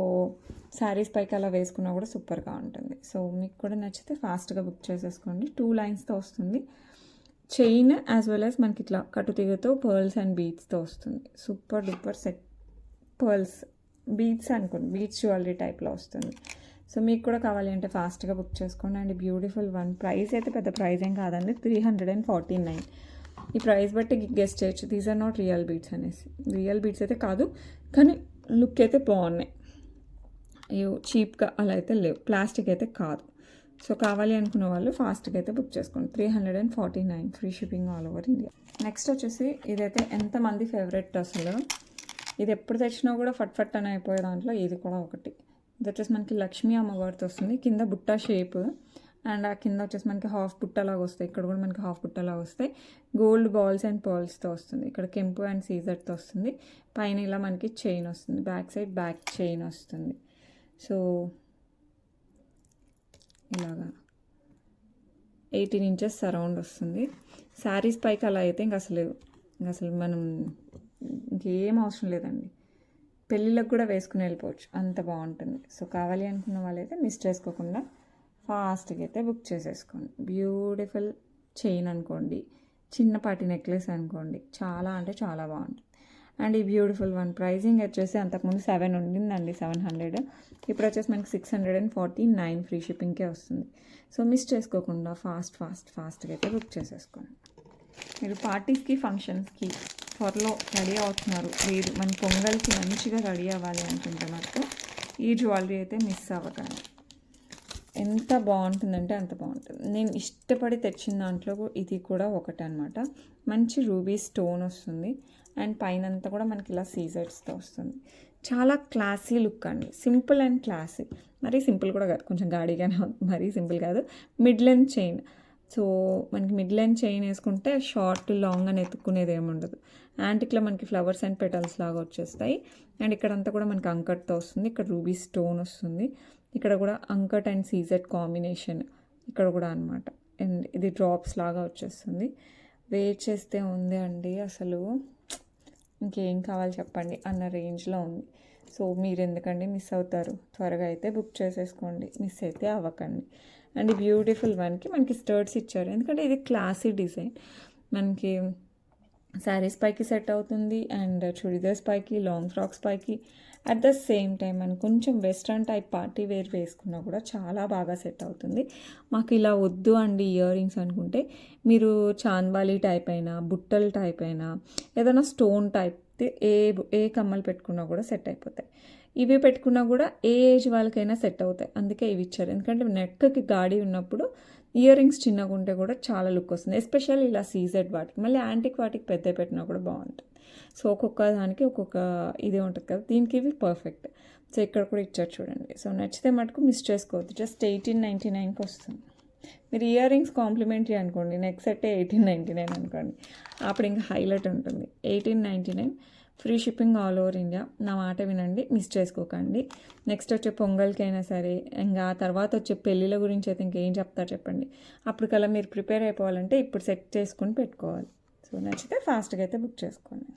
శారీస్ పైకి అలా వేసుకున్నా కూడా సూపర్గా ఉంటుంది. సో మీకు కూడా నచ్చితే ఫాస్ట్గా బుక్ చేసేసుకోండి. 2 లైన్స్తో వస్తుంది. చైన్ యాజ్ వెల్ యాజ్ మనకి ఇట్లా కట్టుతీగతో పర్ల్స్ అండ్ బీడ్స్తో వస్తుంది. Super duper set pearls beads అనుకోండి, బీడ్స్ జ్యువెలరీ టైప్లో వస్తుంది. సో మీకు కూడా కావాలి అంటే ఫాస్ట్గా బుక్ చేసుకోండి. అండ్ బ్యూటిఫుల్ వన్ ప్రైస్ అయితే పెద్ద ప్రైస్ ఏం కాదండి, 349. ఈ ప్రైస్ బట్టి గెస్ట్ చేయొచ్చు these are not real beads అనేసి. రియల్ బీడ్స్ అయితే కాదు, కానీ లుక్ అయితే బాగున్నాయి. చీప్గా అలా అయితే లేవు, ప్లాస్టిక్ అయితే కాదు. సో కావాలి అనుకున్న వాళ్ళు ఫాస్ట్గా అయితే బుక్ చేసుకోండి. 349 free shipping all over India. Next వచ్చేసి ఇదైతే ఎంతమంది ఫేవరెట్ అసలు, ఇది ఎప్పుడు తెచ్చినా కూడా ఫట్ ఫట్ అని అయిపోయే దాంట్లో ఇది కూడా ఒకటి. ఇది వచ్చేసి మనకి లక్ష్మీ అమ్మవారితో వస్తుంది, కింద బుట్ట షేప్ అండ్ ఆ కింద వచ్చేసి మనకి హాఫ్ బుట్టలాగా వస్తాయి, ఇక్కడ కూడా మనకి హాఫ్ బుట్టలాగా వస్తాయి. గోల్డ్ బాల్స్ అండ్ పర్ల్స్తో వస్తుంది, ఇక్కడ కెంపు అండ్ సీజర్తో వస్తుంది. పైన ఇలా మనకి చైన్ వస్తుంది, బ్యాక్ సైడ్ బ్యాక్ చైన్ వస్తుంది. సో ఇలాగా 18 ఇంచెస్ సరౌండ్ వస్తుంది. శారీస్ పైకి అలా అయితే అసలు మనం ఇంకేం అవసరం లేదండి, పెళ్ళిళ్ళకి కూడా వేసుకుని వెళ్ళిపోవచ్చు, అంత బాగుంటుంది. సో కావాలి అనుకున్న వాళ్ళైతే మిస్ చేసుకోకుండా ఫాస్ట్గా అయితే బుక్ చేసేసుకోండి. బ్యూటిఫుల్ చైన్ అనుకోండి, చిన్నపాటి నెక్లెస్ అనుకోండి, చాలా అంటే చాలా బాగుంటుంది. అండ్ ఈ బ్యూటిఫుల్ వన్ ప్రైజింగ్ వచ్చేసి అంతకుముందు 7 ఉండిందండి, 700. ఇప్పుడు వచ్చేసి మనకి 649 ఫ్రీ షిప్పింగ్కే వస్తుంది. సో మిస్ చేసుకోకుండా ఫాస్ట్గా అయితే బుక్ చేసేసుకోండి. మీరు పార్టీస్కి ఫంక్షన్స్కి త్వరలో రెడీ అవుతున్నారు, లేదు మన పొంగల్కి మంచిగా రెడీ అవ్వాలి అనుకుంటే మాత్రం ఈ జ్యువెలరీ అయితే మిస్ అవ్వకండి. ఎంత బాగుంటుందంటే అంత బాగుంటుంది. నేను ఇష్టపడి తెచ్చిన దాంట్లో ఇది కూడా ఒకటి అనమాట. మంచి రూబీ స్టోన్ వస్తుంది అండ్ పైన అంతా కూడా మనకి ఇలా సీజర్స్తో వస్తుంది. చాలా క్లాసీ లుక్ అండి, సింపుల్ అండ్ క్లాసీ. మరీ సింపుల్ కూడా కాదు, కొంచెం గాడిగానే మరీ సింపుల్ కాదు. మిడ్ లెంత్ చైన్, సో మనకి మిడ్ లెంత్ చైన్ వేసుకుంటే షార్ట్ లాంగ్ అని ఎత్తుక్కునేది ఏమి ఉండదు. యాంటిక్లో మనకి ఫ్లవర్స్ అండ్ పెటల్స్ లాగా వచ్చేస్తాయి. అండ్ ఇక్కడంతా కూడా మనకి అంకట్తో వస్తుంది, ఇక్కడ రూబీ స్టోన్ వస్తుంది, ఇక్కడ కూడా అంకట్ అండ్ సీజెడ్ కాంబినేషన్ ఇక్కడ కూడా అనమాట. అండ్ ఇది డ్రాప్స్ లాగా వచ్చేస్తుంది. వేర్ చేస్తే ఉంది అండి అసలు ఇంకేం కావాలి చెప్పండి అన్న రేంజ్లో ఉంది. సో మీరు ఎందుకండి మిస్ అవుతారు, త్వరగా అయితే బుక్ చేసేసుకోండి, మిస్ అయితే అవ్వకండి. అండ్ ఈ బ్యూటిఫుల్ వన్కి మనకి స్టర్ట్స్ ఇచ్చారు, ఎందుకంటే ఇది క్లాసీ డిజైన్, మనకి శారీస్ పైకి సెట్ అవుతుంది అండ్ చుడిదార్స్ పైకి, లాంగ్ ఫ్రాక్స్ పైకి. అట్ ద సేమ్ టైం మనం కొంచెం వెస్ట్రన్ టైప్ పార్టీ వేర్ వేసుకున్నా కూడా చాలా బాగా సెట్ అవుతుంది. మాకు ఇలా వద్దు అండి ఇయర్ రింగ్స్ అనుకుంటే మీరు చాంద్బాలి టైప్ అయినా, బుట్టల టైప్ అయినా, ఏదైనా స్టోన్ టైప్ ఏ కమ్మలు పెట్టుకున్నా కూడా సెట్ అయిపోతాయి. ఇవి పెట్టుకున్నా కూడా ఏ ఏజ్ వాళ్ళకైనా సెట్ అవుతాయి, అందుకే ఇవి ఇచ్చారు. ఎందుకంటే నెక్కి గాడి ఉన్నప్పుడు ఇయర్ రింగ్స్ చిన్నగా ఉంటే కూడా చాలా లుక్ వస్తుంది, ఎస్పెషల్లీ ఇలా సీజెడ్ వాటికి. మళ్ళీ యాంటిక్ వాటికి పెద్ద పెట్టినా కూడా బాగుంటుంది. సో ఒక్కొక్క దానికి ఒక్కొక్క ఇదే ఉంటుంది కదా, దీనికి ఇవి పర్ఫెక్ట్. సో ఇక్కడ కూడా ఇచ్చారు చూడండి. సో నచ్చితే మటుకు మిస్ చేసుకోవద్దు. జస్ట్ 1899కి వస్తుంది. మీరు ఇయర్ రింగ్స్ కాంప్లిమెంటరీ అనుకోండి, నెక్స్ట్ సెట్ 1899 అనుకోండి, అప్పుడు ఇంకా హైలైట్ ఉంటుంది. 1899 free shipping all over India. నా మాట వినండి, మిస్ చేసుకోకండి. నెక్స్ట్ వచ్చే పొంగల్కి అయినా సరే, ఇంకా తర్వాత వచ్చే పెళ్ళిళ్ళ గురించి అయితే ఇంకేం చెప్తారు చెప్పండి. అప్పటికల్లా మీరు ప్రిపేర్ అయిపోవాలంటే ఇప్పుడు సెట్ చేసుకొని పెట్టుకోవాలి. సో నచ్చితే ఫాస్ట్గా అయితే బుక్ చేసుకోండి.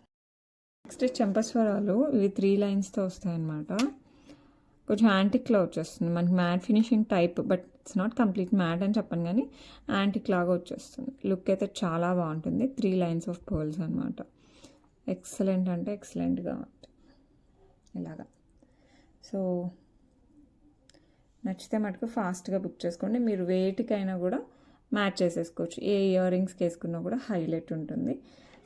నెక్స్ట్ చెంపస్వరాలు, ఇవి 3 లైన్స్తో వస్తాయన్నమాట. కొంచెం యాంటిక్లో వచ్చేస్తుంది, మనకి matte finishing type, but it's not complete mat అని చెప్పను కానీ యాంటిక్ లాగా వచ్చేస్తుంది. లుక్ అయితే చాలా బాగుంటుంది. 3 లైన్స్ ఆఫ్ పర్ల్స్ అనమాట. ఎక్సలెంట్ అంటే ఎక్సలెంట్గా ఉంటుంది ఇలాగా. సో నచ్చితే మటుకు ఫాస్ట్గా బుక్ చేసుకోండి. మీరు వేటికైనా కూడా మ్యాచ్ చేసేసుకోవచ్చు, ఏ ఇయర్ రింగ్స్కి వేసుకున్నా కూడా హైలైట్ ఉంటుంది.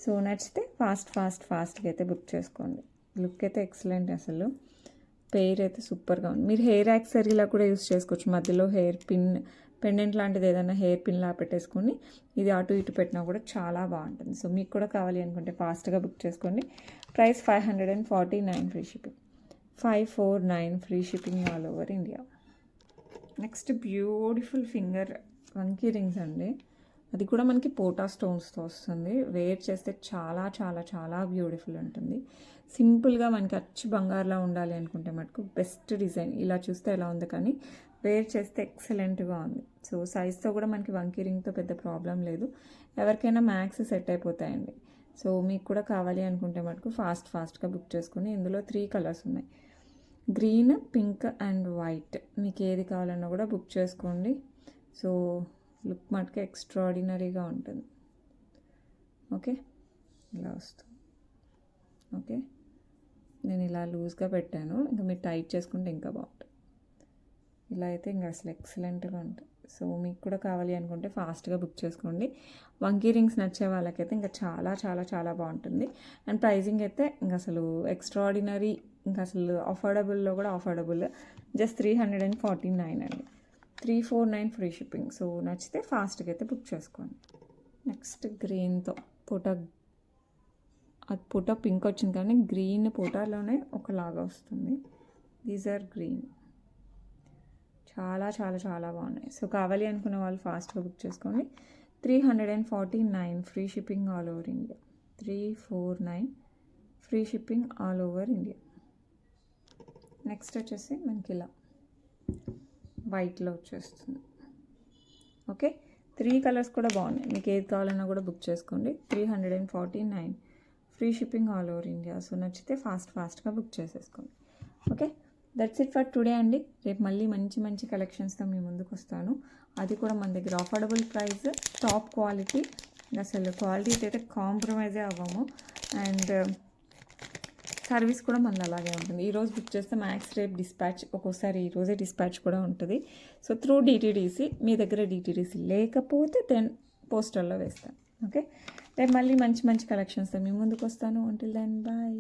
సో నచ్చితే ఫాస్ట్గా అయితే బుక్ చేసుకోండి. లుక్ అయితే ఎక్సలెంట్, అసలు పెయిర్ అయితే సూపర్గా ఉంది. మీరు హెయిర్ యాక్సెసరీలా కూడా యూస్ చేసుకోవచ్చు, మధ్యలో హెయిర్ పిన్ పెండెంట్ లాంటిది ఏదైనా హెయిర్ పిన్లా పెట్టేసుకొని ఇది అటు ఇటు పెట్టినా కూడా చాలా బాగుంటుంది. సో మీకు కూడా కావాలి అనుకుంటే ఫాస్ట్గా బుక్ చేసుకోండి. Price 549 free shipping, 549 free shipping all over India. Next beautiful finger వంకీ రింగ్స్ అండి, అది కూడా మనకి పోటా స్టోన్స్తో వస్తుంది. వేర్ చేస్తే చాలా చాలా చాలా బ్యూటిఫుల్ ఉంటుంది. సింపుల్గా మనకి అచ్చు బంగారులా ఉండాలి అనుకుంటే మటుకు బెస్ట్ డిజైన్. ఇలా చూస్తే ఎలా ఉంది కానీ వేర్ చేస్తే ఎక్సలెంట్గా ఉంది. సో సైజ్తో కూడా మనకి వంకీ రింగ్తో పెద్ద ప్రాబ్లం లేదు, ఎవరికైనా మ్యాక్స్ సెట్ అయిపోతాయండి. సో మీకు కూడా కావాలి అనుకుంటే మటుకు ఫాస్ట్గా బుక్ చేసుకుని, ఇందులో 3 కలర్స్ ఉన్నాయి, గ్రీన్, పింక్ అండ్ వైట్. మీకు ఏది కావాలన్నా కూడా బుక్ చేసుకోండి. సో లుక్ మటుకు ఎక్స్ట్రాడినరీగా ఉంటుంది. ఓకే, ఇలా వస్తుంది. ఓకే, నేను ఇలా లూజ్గా పెట్టాను, ఇంకా మీరు టైట్ చేసుకుంటే ఇంకా బాగుంటుంది. ఇలా అయితే ఇంకా అసలు ఎక్సలెంట్గా ఉంటుంది. సో మీకు కూడా కావాలి అనుకుంటే ఫాస్ట్గా బుక్ చేసుకోండి. వంకీ రింగ్స్ నచ్చే వాళ్ళకైతే ఇంకా చాలా చాలా చాలా బాగుంటుంది. అండ్ ప్రైజింగ్ అయితే ఇంకా అసలు ఎక్స్ట్రాడినరీ, ఇంకా అసలు అఫోర్డబుల్లో కూడా అఫోర్డబుల్. జస్ట్ 349 అండి. 349 ఫ్రీ షిప్పింగ్. సో నచ్చితే ఫాస్ట్గా అయితే బుక్ చేసుకోండి. నెక్స్ట్ గ్రీన్తో అది పూట పింక్ వచ్చింది కానీ గ్రీన్ పూటలోనే ఒకలాగా వస్తుంది. These are green. చాలా చాలా చాలా బాగున్నాయి. సో కావాలి అనుకున్న వాళ్ళు ఫాస్ట్గా బుక్ చేసుకోండి. 349 free shipping all over India. 349 free shipping all over India. Next వచ్చేసి మనకి ఇలా వైట్లో వచ్చేస్తుంది. ఓకే, 3 కలర్స్ కూడా బాగున్నాయి. మీకు ఏది కావాలన్నా కూడా బుక్ చేసుకోండి. 349 free shipping all over India. So నచ్చితే ఫాస్ట్గా బుక్ చేసేసుకోండి. Okay, that's it for today అండి. రేపు మళ్ళీ మంచి మంచి కలెక్షన్స్తో మీ ముందుకు వస్తాను. అది కూడా మన దగ్గర అఫోర్డబుల్ ప్రైస్, టాప్ క్వాలిటీ. అసలు క్వాలిటీ అయితే కాంప్రమైజే అవ్వము. అండ్ సర్వీస్ కూడా మనది అలాగే ఉంటుంది. ఈరోజు బుక్ చేస్తే మ్యాక్స్ రేపు డిస్పాచ్, ఒక్కోసారి ఈరోజే డిస్పాచ్ కూడా ఉంటుంది. So through DTDC. మీ దగ్గర DTDC లేకపోతే దెన్ పోస్టల్లో వేస్తాను. ఓకే, రేపు మళ్ళీ మంచి మంచి కలెక్షన్స్తో మీ ముందుకు వస్తాను. Until then bye.